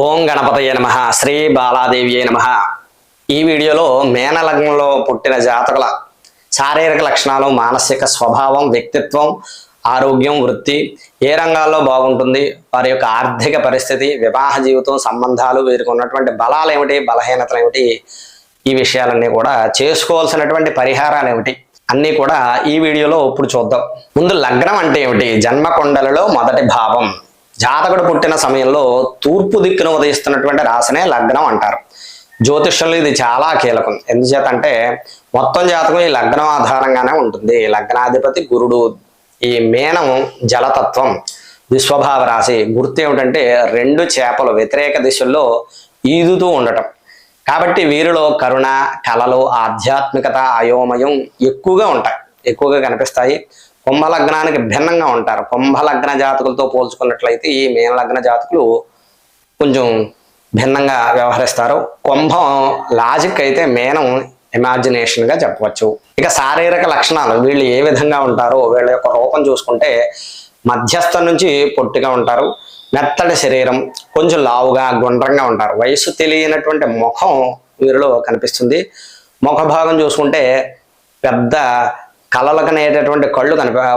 ఓం గణపతయే నమః శ్రీ బాలాదేవియే నమః. ఈ వీడియోలో మేనలగ్నంలో పుట్టిన జాతకుల శారీరక లక్షణాలు, మానసిక స్వభావం, వ్యక్తిత్వం, ఆరోగ్యం, వృత్తి ఏ రంగాల్లో బాగుంటుంది, వారి యొక్క ఆర్థిక పరిస్థితి, వివాహ జీవితం, సంబంధాలు, వీరికి ఉన్నటువంటి బలాలు ఏమిటి, బలహీనతలు ఏమిటి, ఈ విషయాలన్నీ కూడా చేసుకోవాల్సినటువంటి పరిహారాలు ఏమిటి అన్నీ కూడా ఈ వీడియోలో ఇప్పుడు చూద్దాం. ముందు లగ్నం అంటే ఏమిటి? జన్మకొండలలో మొదటి భావం. జాతకుడు పుట్టిన సమయంలో తూర్పు దిక్కును ఉదయిస్తున్నటువంటి రాశినే లగ్నం అంటారు. జ్యోతిష్యంలో ఇది చాలా కీలకం. ఎందుచేతంటే మొత్తం జాతకం ఈ లగ్నం ఆధారంగానే ఉంటుంది. లగ్నాధిపతి గురుడు. ఈ మేనం జలతత్వం, విశ్వభావ రాశి. గుర్తు ఏమిటంటే రెండు చేపలు వ్యతిరేక దిశల్లో ఈదుతూ ఉండటం. కాబట్టి వీరిలో కరుణ, కళలు, ఆధ్యాత్మికత, అయోమయం ఎక్కువగా ఉంటాయి, ఎక్కువగా కనిపిస్తాయి. కుంభలగ్నానికి భిన్నంగా ఉంటారు. కుంభలగ్న జాతకులతో పోల్చుకున్నట్లయితే ఈ మీనలగ్న జాతకులు కొంచెం భిన్నంగా వ్యవహరిస్తారు. కుంభం లాజిక్ అయితే మీనం ఇమాజినేషన్గా చెప్పవచ్చు. ఇక శారీరక లక్షణాలు, వీళ్ళు ఏ విధంగా ఉంటారో వీళ్ళ యొక్క రూపం చూసుకుంటే మధ్యస్థం నుంచి పొట్టిగా ఉంటారు, మెత్తటి శరీరం, కొంచెం లావుగా గుండ్రంగా ఉంటారు. వయసు తెలియనటువంటి ముఖం వీరిలో కనిపిస్తుంది. ముఖ భాగం చూసుకుంటే పెద్ద కళ్ళలకనేటటువంటి కళ్ళు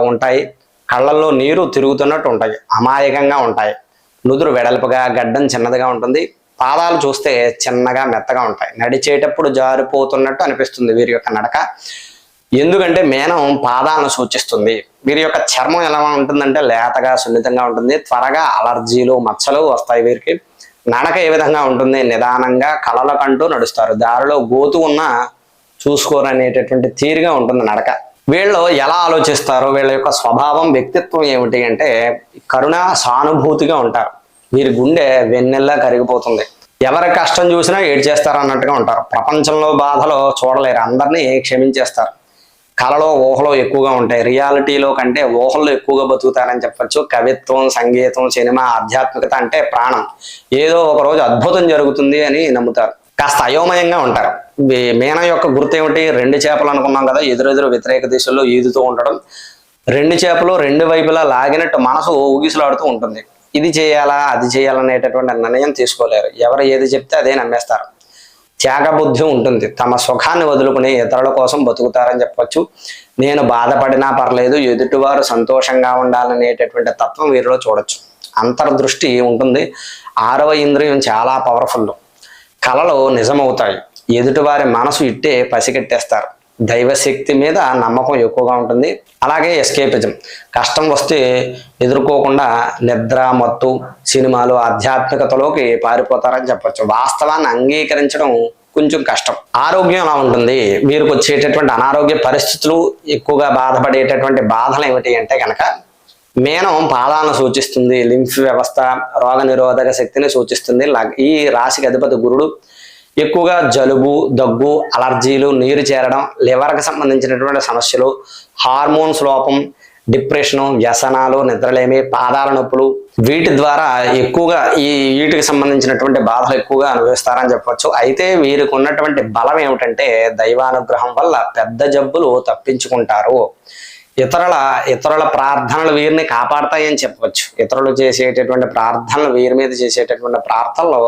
ఉంటాయి. కళ్ళల్లో నీరు తిరుగుతున్నట్టు ఉంటాయి, అమాయకంగా ఉంటాయి. నుదురు వెడల్పుగా, గడ్డం చిన్నదిగా ఉంటుంది. పాదాలు చూస్తే చిన్నగా మెత్తగా ఉంటాయి. నడిచేటప్పుడు జారిపోతున్నట్టు అనిపిస్తుంది వీరి యొక్క నడక. ఎందుకంటే మేనం పాదాలను సూచిస్తుంది. వీరి యొక్క చర్మం ఎలా ఉంటుందంటే లేతగా, సున్నితంగా ఉంటుంది. త్వరగా అలర్జీలు, మచ్చలు వస్తాయి వీరికి. నడక ఏ విధంగా ఉంటుంది? నిదానంగా కలలకంటూ నడుస్తారు. దారిలో గోతు ఉన్నా చూసుకోరనేటటువంటి తీరుగా ఉంటుంది నడక. వీళ్ళు ఎలా ఆలోచిస్తారో, వీళ్ళ యొక్క స్వభావం, వ్యక్తిత్వం ఏమిటి అంటే కరుణ, సానుభూతిగా ఉంటారు. వీరి గుండె వెన్నెల్లా కరిగిపోతుంది. ఎవరి కష్టం చూసినా ఏడ్చేస్తారు అన్నట్టుగా ఉంటారు. ప్రపంచంలో బాధలో చూడలేరు, అందరినీ క్షమించేస్తారు. కళలో, ఊహలో ఎక్కువగా ఉంటాయి. రియాలిటీలో కంటే ఊహల్లో ఎక్కువగా బతుకుతారని చెప్పచ్చు. కవిత్వం, సంగీతం, సినిమా, ఆధ్యాత్మికత అంటే ప్రాణం. ఏదో ఒక రోజు అద్భుతం జరుగుతుంది అని నమ్ముతారు. కాస్త అయోమయంగా ఉంటారు. మీన యొక్క గుర్తు ఏమిటి? రెండు చేపలు అనుకున్నాం కదా, ఎదురెదురు వ్యతిరేక దిశల్లో ఈదుతూ ఉండడం. రెండు చేపలు రెండు వైపులా లాగినట్టు మనసు ఊగిసలాడుతూ ఉంటుంది. ఇది చేయాలా, అది చేయాలనేటటువంటి నిర్ణయం తీసుకోలేరు. ఎవరు ఏది చెప్తే అదే నమ్మేస్తారు. త్యాగబుద్ధి ఉంటుంది. తమ సుఖాన్ని వదులుకుని ఇతరుల కోసం బతుకుతారని చెప్పచ్చు. నేను బాధపడినా పర్లేదు, ఎదుటివారు సంతోషంగా ఉండాలనేటటువంటి తత్వం వీరిలో చూడొచ్చు. అంతర్దృష్టి ఉంటుంది. 6వ ఇంద్రియం చాలా పవర్ఫుల్. కళలు నిజమవుతాయి. ఎదుటివారి మనసు ఇట్టే పసిగట్టేస్తారు. దైవశక్తి మీద నమ్మకం ఎక్కువగా ఉంటుంది. అలాగే ఎస్కేపిజం, కష్టం వస్తే ఎదుర్కోకుండా నిద్ర, మత్తు, సినిమాలు, ఆధ్యాత్మికతలోకి పారిపోతారని చెప్పచ్చు. వాస్తవాన్ని అంగీకరించడం కొంచెం కష్టం. ఆరోగ్యం ఎలా ఉంటుంది? వీరికి వచ్చేటటువంటి అనారోగ్య పరిస్థితులు, ఎక్కువగా బాధపడేటటువంటి బాధలు ఏమిటి అంటే కనుక మేనం పాదాలను సూచిస్తుంది. లింఫ్ వ్యవస్థ, రోగ నిరోధక శక్తిని సూచిస్తుంది. ఈ రాశికి అధిపతి గురుడు. ఎక్కువగా జలుబు, దగ్గు, అలర్జీలు, నీరు చేరడం, లివర్కి సంబంధించినటువంటి సమస్యలు, హార్మోన్స్ లోపం, డిప్రెషను, వ్యసనాలు, నిద్రలేమి, పాదాల నొప్పులు, వీటి ద్వారా ఎక్కువగా వీటికి సంబంధించినటువంటి బాధలు ఎక్కువగా అనుభవిస్తారని చెప్పవచ్చు. అయితే వీరికి ఉన్నటువంటి బలం ఏమిటంటే దైవానుగ్రహం వల్ల పెద్ద జబ్బులు తప్పించుకుంటారు. ఇతరుల ప్రార్థనలు వీరిని కాపాడతాయని చెప్పవచ్చు. ఇతరులు చేసేటటువంటి ప్రార్థనలు, వీరి మీద చేసేటటువంటి ప్రార్థనలు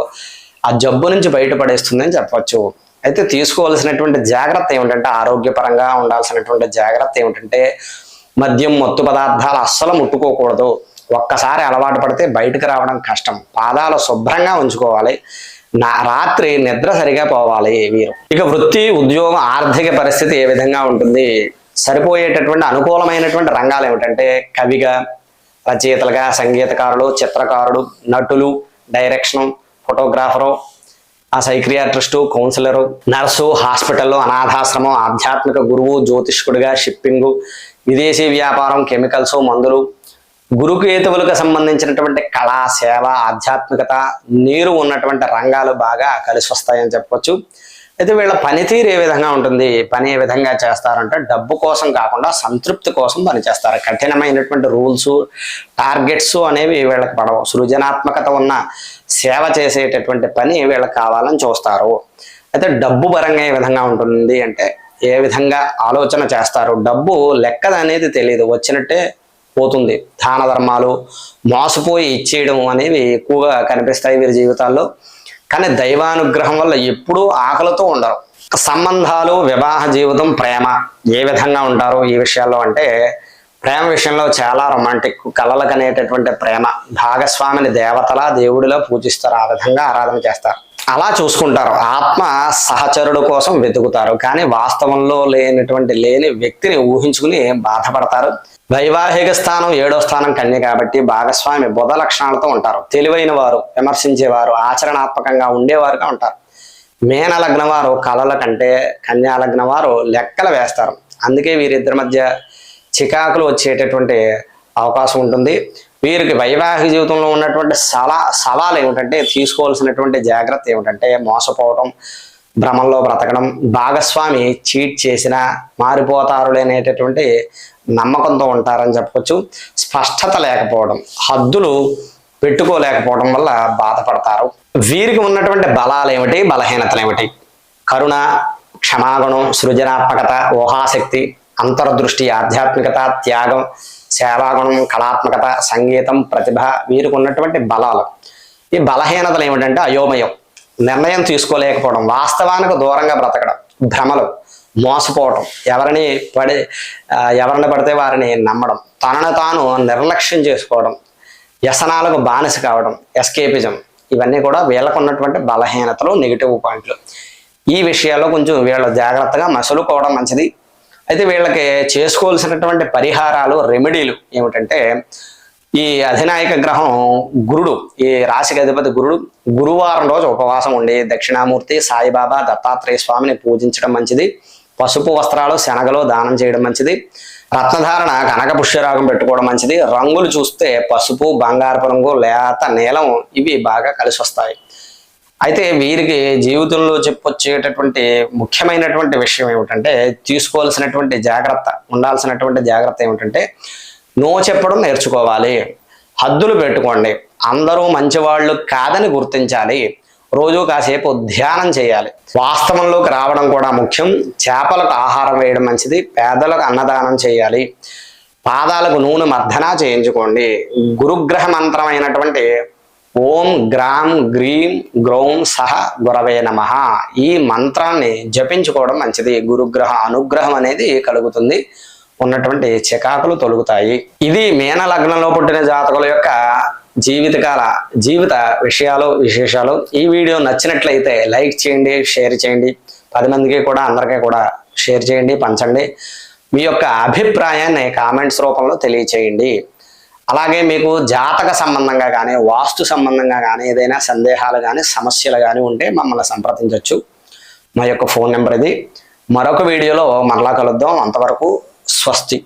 ఆ జబ్బు నుంచి బయటపడేస్తుందని చెప్పవచ్చు. అయితే తీసుకోవాల్సినటువంటి జాగ్రత్త ఏమిటంటే, ఆరోగ్యపరంగా ఉండాల్సినటువంటి జాగ్రత్త ఏమిటంటే మద్యం, మత్తు పదార్థాలు అస్సలు ముట్టుకోకూడదు. ఒక్కసారి అలవాటు పడితే బయటకు రావడం కష్టం. పాదాలు శుభ్రంగా ఉంచుకోవాలి. రాత్రి నిద్ర సరిగా పోవాలి వీరు. ఇక వృత్తి, ఉద్యోగం, ఆర్థిక పరిస్థితి ఏ విధంగా ఉంటుంది? సరిపోయేటటువంటి అనుకూలమైనటువంటి రంగాలు ఏమిటంటే కవిగా, రచయితలుగా, సంగీతకారులు, చిత్రకారుడు, నటులు, డైరెక్షన్, ఫోటోగ్రాఫరు, సైక్రియాట్రిస్టు, కౌన్సిలరు, నర్సు, హాస్పిటల్లో, అనాథాశ్రమం, ఆధ్యాత్మిక గురువు, జ్యోతిష్కుడిగా, షిప్పింగు, విదేశీ వ్యాపారం, కెమికల్స్, మందులు, గురుకేతువులకు సంబంధించినటువంటి కళ, సేవ, ఆధ్యాత్మికత, నీరు ఉన్నటువంటి రంగాలు బాగా కలిసి వస్తాయని చెప్పవచ్చు. అయితే వీళ్ళ పనితీరు ఏ విధంగా ఉంటుంది? పని ఏ విధంగా చేస్తారంటే డబ్బు కోసం కాకుండా సంతృప్తి కోసం పనిచేస్తారు. కఠినమైనటువంటి రూల్స్, టార్గెట్స్ అనేవి వీళ్ళకి పడవు. సృజనాత్మకత ఉన్న సేవ చేసేటటువంటి పని వీళ్ళకి కావాలని చూస్తారు. అయితే డబ్బు పరంగా ఏ విధంగా ఉంటుంది అంటే ఏ విధంగా ఆలోచన చేస్తారు? డబ్బు లెక్కదనేది తెలియదు, వచ్చినట్టే పోతుంది. దాన ధర్మాలు మోసపోయి ఇచ్చేయడం అనేవి ఎక్కువగా కనిపిస్తాయి వీరి జీవితాల్లో. కానీ దైవానుగ్రహం వల్ల ఎప్పుడూ ఆకలితో ఉండరు. సంబంధాలు, వివాహ జీవితం, ప్రేమ ఏ విధంగా ఉంటారు ఈ విషయాల్లో అంటే, ప్రేమ విషయంలో చాలా రొమాంటిక్, కలలకు అనేటటువంటి ప్రేమ. భాగస్వామిని దేవతలా దేవుడిలా పూజిస్తారు, ఆ విధంగా ఆరాధన చేస్తారు, అలా చూసుకుంటారు. ఆత్మ సహచరుడు కోసం వెతుకుతారు, కానీ వాస్తవంలో లేని వ్యక్తిని ఊహించుకుని బాధపడతారు. వైవాహిక స్థానం 7వ స్థానం కన్య కాబట్టి భాగస్వామి బుధ లక్షణాలతో ఉంటారు. తెలివైన వారు, విమర్శించేవారు, ఆచరణాత్మకంగా ఉండేవారుగా ఉంటారు. మేన లగ్నం వారు కళల కంటే కన్యా లగ్నం వారు లెక్కలు వేస్తారు. అందుకే వీరిద్దరి మధ్య చికాకులు వచ్చేటటువంటి అవకాశం ఉంటుంది. వీరికి వైవాహిక జీవితంలో ఉన్నటువంటి సవాలు ఏమిటంటే, తీసుకోవాల్సినటువంటి జాగ్రత్త ఏమిటంటే, మోసపోవడం, భ్రమంలో బ్రతకడం, భాగస్వామి చీట్ చేసినా మారిపోతారు అనేటటువంటి నమ్మకంతో ఉంటారని చెప్పవచ్చు. స్పష్టత లేకపోవడం, హద్దులు పెట్టుకోలేకపోవడం వల్ల బాధపడతారు. వీరికి ఉన్నటువంటి బలాలు ఏమిటి, బలహీనతలు ఏమిటి? కరుణ, క్షమాగుణం, సృజనాత్మకత, ఊహాశక్తి, అంతర్దృష్టి, ఆధ్యాత్మికత, త్యాగం, సేవాగుణం, కళాత్మకత, సంగీతం, ప్రతిభ వీరికి ఉన్నటువంటి బలాలు. ఈ బలహీనతలు ఏమిటంటే అయోమయం, నిర్ణయం తీసుకోలేకపోవడం, వాస్తవానికి దూరంగా బ్రతకడం, భ్రమలు, మోసపోవటం, ఎవరిని పడితే వారిని నమ్మడం, తనను తాను నిర్లక్ష్యం చేసుకోవడం, వ్యసనాలకు బానిస కావడం, ఎస్కేపిజం, ఇవన్నీ కూడా వీళ్ళకు ఉన్నటువంటి బలహీనతలు, నెగిటివ్ పాయింట్లు. ఈ విషయాల్లో కొంచెం వీళ్ళ జాగ్రత్తగా మసులుకోవడం మంచిది. అయితే వీళ్ళకి చేసుకోవాల్సినటువంటి పరిహారాలు, రెమెడీలు ఏమిటంటే, ఈ అధినాయక గ్రహం గురుడు, ఈ రాశికి అధిపతి గురుడు, గురువారం రోజు ఉపవాసం ఉండి దక్షిణామూర్తి, సాయిబాబా, దత్తాత్రేయ స్వామిని పూజించడం మంచిది. పసుపు వస్త్రాలు, శనగలు దానం చేయడం మంచిది. రత్నధారణ, కనక పుష్యరాగం పెట్టుకోవడం మంచిది. రంగులు చూస్తే పసుపు, బంగారపు రంగు, లేత నీలం ఇవి బాగా కలిసి వస్తాయి. అయితే వీరికి జీవితంలో చెప్పొచ్చేటటువంటి ముఖ్యమైనటువంటి విషయం ఏమిటంటే, తీసుకోవాల్సినటువంటి జాగ్రత్త, ఉండాల్సినటువంటి జాగ్రత్త ఏమిటంటే, నో చెప్పడం నేర్చుకోవాలి. హద్దులు పెట్టుకోండి. అందరూ మంచివాళ్ళు కాదని గుర్తించాలి. రోజు కాసేపు ధ్యానం చేయాలి. వాస్తవంలోకి రావడం కూడా ముఖ్యం. చేపలకు ఆహారం వేయడం మంచిది. పేదలకు అన్నదానం చేయాలి. పాదాలకు నూనె మర్దన చేయించుకోండి. గురుగ్రహ మంత్రం అయినటువంటి ఓం గ్రాం గ్రీం గ్రౌం సహ గురవే నమః ఈ మంత్రాన్ని జపించుకోవడం మంచిది. గురుగ్రహ అనుగ్రహం అనేది కలుగుతుంది. ఉన్నటువంటి చికాకులు తొలగుతాయి. ఇది మీన లగ్నంలో పుట్టిన జాతకుల యొక్క జీవిత విశేషాలు. ఈ వీడియో నచ్చినట్లయితే లైక్ చేయండి, షేర్ చేయండి. 10 మందికి కూడా, అందరికీ కూడా షేర్ చేయండి, పంచండి. మీ యొక్క అభిప్రాయాన్ని కామెంట్స్ రూపంలో తెలియచేయండి. అలాగే మీకు జాతక సంబంధంగా కానీ, వాస్తు సంబంధంగా కానీ ఏదైనా సందేహాలు కానీ, సమస్యలు కానీ ఉంటే మమ్మల్ని సంప్రదించవచ్చు. మా యొక్క ఫోన్ నెంబర్ ఇది. మరొక వీడియోలో మరలా కలుద్దాం. అంతవరకు స్వస్తి.